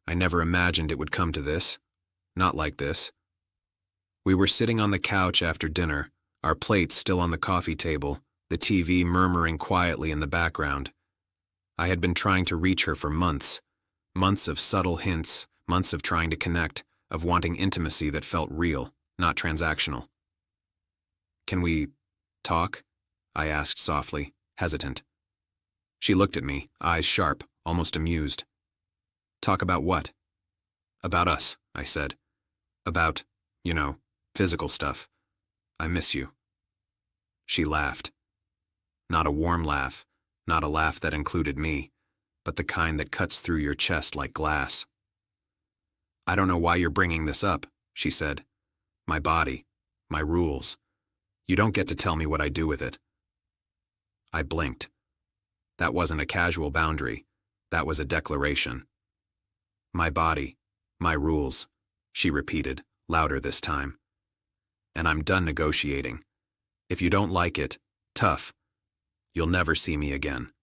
I never imagined it would come to this. Not like this. We were sitting on the couch after dinner, our plates still on the coffee table, the TV murmuring quietly in the background. I had been trying to reach her for months. Months of subtle hints, months of trying to connect, of wanting intimacy that felt real, not transactional. "Can we talk?" I asked softly, hesitant. She looked at me, eyes sharp, almost amused. "Talk about what?" "About us," I said. "About, physical stuff. I miss you." She laughed. Not a warm laugh, not a laugh that included me, but the kind that cuts through your chest like glass. "I don't know why you're bringing this up," she said. "My body, my rules. You don't get to tell me what I do with it." I blinked. That wasn't a casual boundary. That was a declaration. "My body, my rules," she repeated, louder this time. "And I'm done negotiating. If you don't like it, tough. You'll never see me again."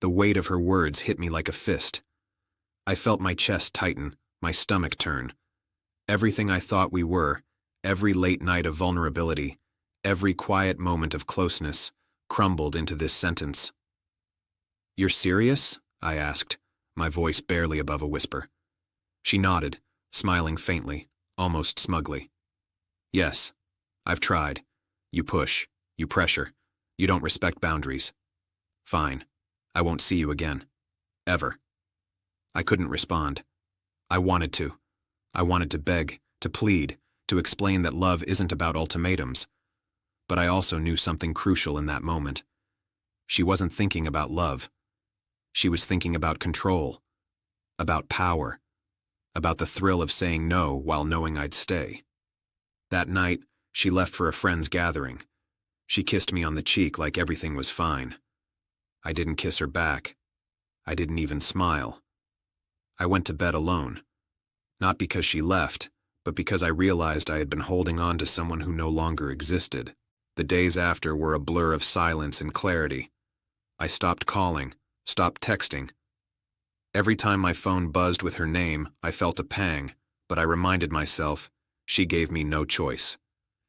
The weight of her words hit me like a fist. I felt my chest tighten, my stomach turn. Everything I thought we were, every late night of vulnerability, every quiet moment of closeness, crumbled into this sentence. "You're serious?" I asked, my voice barely above a whisper. She nodded, smiling faintly, almost smugly. "Yes, I've tried. You push, you pressure, you don't respect boundaries. Fine, I won't see you again. Ever." I couldn't respond. I wanted to. I wanted to beg, to plead, to explain that love isn't about ultimatums. But I also knew something crucial in that moment. She wasn't thinking about love. She was thinking about control, about power, about the thrill of saying no while knowing I'd stay. That night, she left for a friend's gathering. She kissed me on the cheek like everything was fine. I didn't kiss her back. I didn't even smile. I went to bed alone. Not because she left, but because I realized I had been holding on to someone who no longer existed. The days after were a blur of silence and clarity. I stopped calling, stopped texting. Every time my phone buzzed with her name, I felt a pang, but I reminded myself, she gave me no choice.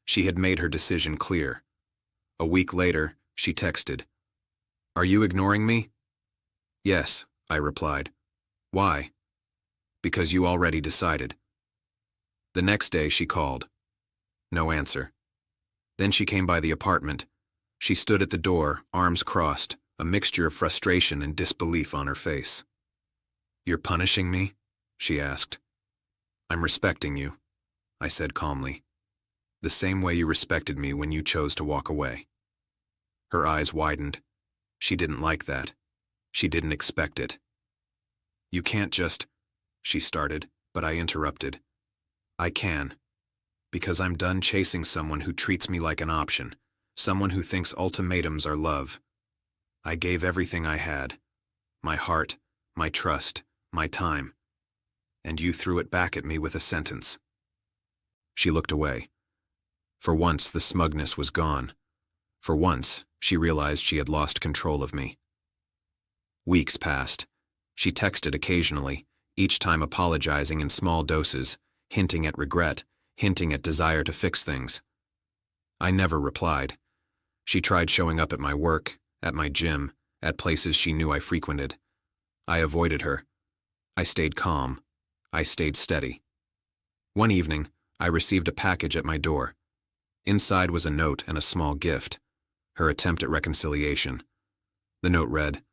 She had made her decision clear. A week later, she texted, "Are you ignoring me?" "Yes," I replied. "Why?" "Because you already decided." The next day she called. No answer. Then she came by the apartment. She stood at the door, arms crossed, a mixture of frustration and disbelief on her face. "You're punishing me?" she asked. "I'm respecting you," I said calmly. "The same way you respected me when you chose to walk away." Her eyes widened. She didn't like that. She didn't expect it. "You can't just," she started, but I interrupted. "I can. Because I'm done chasing someone who treats me like an option, someone who thinks ultimatums are love. I gave everything I had. My heart, my trust, my time. And you threw it back at me with a sentence." She looked away. For once, the smugness was gone. For once, she realized she had lost control of me. Weeks passed. She texted occasionally, each time apologizing in small doses, hinting at regret, hinting at desire to fix things. I never replied. She tried showing up at my work, at my gym, at places she knew I frequented. I avoided her. I stayed calm. I stayed steady. One evening, I received a package at my door. Inside was a note and a small gift, her attempt at reconciliation. The note read,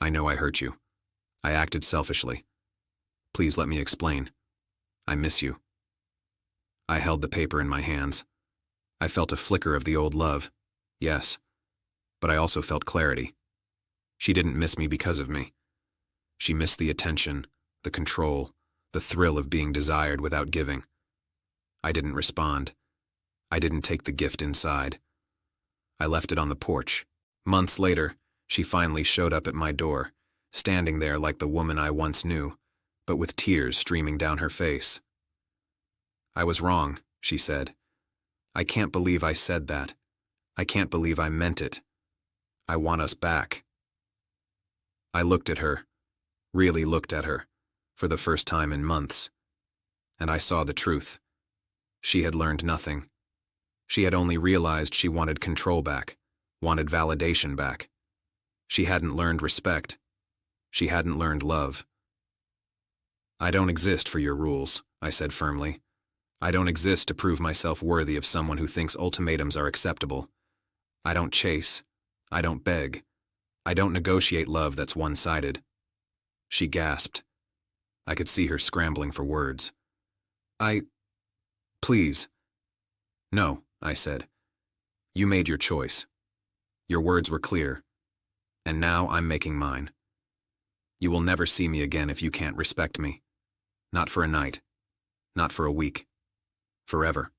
"I know I hurt you. I acted selfishly. Please let me explain. I miss you." I held the paper in my hands. I felt a flicker of the old love, yes, but I also felt clarity. She didn't miss me because of me. She missed the attention, the control, the thrill of being desired without giving. I didn't respond. I didn't take the gift inside. I left it on the porch. Months later, she finally showed up at my door, standing there like the woman I once knew, but with tears streaming down her face. "I was wrong," she said. "I can't believe I said that. I can't believe I meant it. I want us back." I looked at her, really looked at her, for the first time in months. And I saw the truth. She had learned nothing. She had only realized she wanted control back, wanted validation back. She hadn't learned respect. She hadn't learned love. "I don't exist for your rules," I said firmly. "I don't exist to prove myself worthy of someone who thinks ultimatums are acceptable. I don't chase. I don't beg. I don't negotiate love that's one-sided." She gasped. I could see her scrambling for words. Please." "No," I said. "You made your choice. Your words were clear. And now I'm making mine. You will never see me again if you can't respect me. Not for a night. Not for a week. Forever."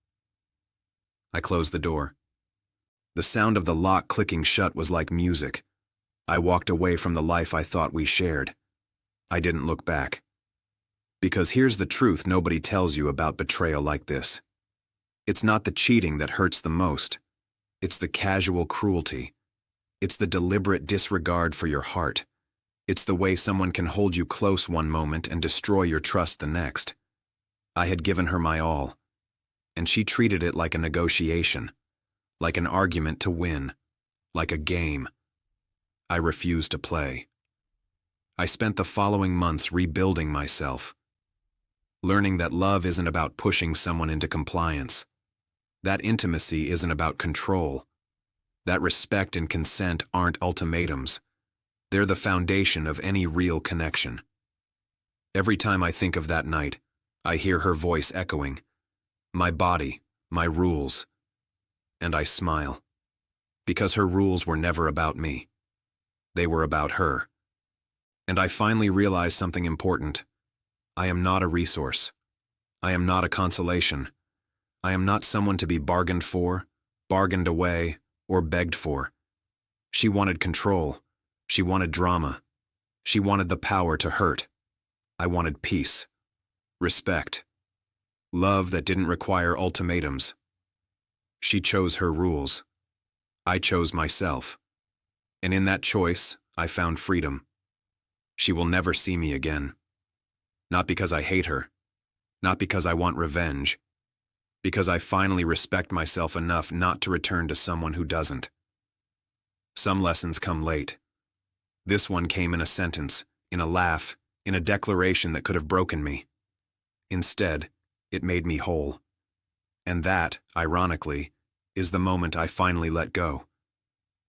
I closed the door. The sound of the lock clicking shut was like music. I walked away from the life I thought we shared. I didn't look back. Because here's the truth nobody tells you about betrayal like this. It's not the cheating that hurts the most. It's the casual cruelty. It's the deliberate disregard for your heart. It's the way someone can hold you close one moment and destroy your trust the next. I had given her my all, and she treated it like a negotiation, like an argument to win, like a game. I refused to play. I spent the following months rebuilding myself, learning that love isn't about pushing someone into compliance. That intimacy isn't about control. That respect and consent aren't ultimatums. They're the foundation of any real connection. Every time I think of that night, I hear her voice echoing, "My body, my rules." And I smile. Because her rules were never about me. They were about her. And I finally realized something important. I am not a resource. I am not a consolation. I am not someone to be bargained for, bargained away, or begged for. She wanted control. She wanted drama. She wanted the power to hurt. I wanted peace, respect, love that didn't require ultimatums. She chose her rules. I chose myself. And in that choice, I found freedom. She will never see me again. Not because I hate her. Not because I want revenge. Because I finally respect myself enough not to return to someone who doesn't. Some lessons come late. This one came in a sentence, in a laugh, in a declaration that could have broken me. Instead, it made me whole. And that, ironically, is the moment I finally let go.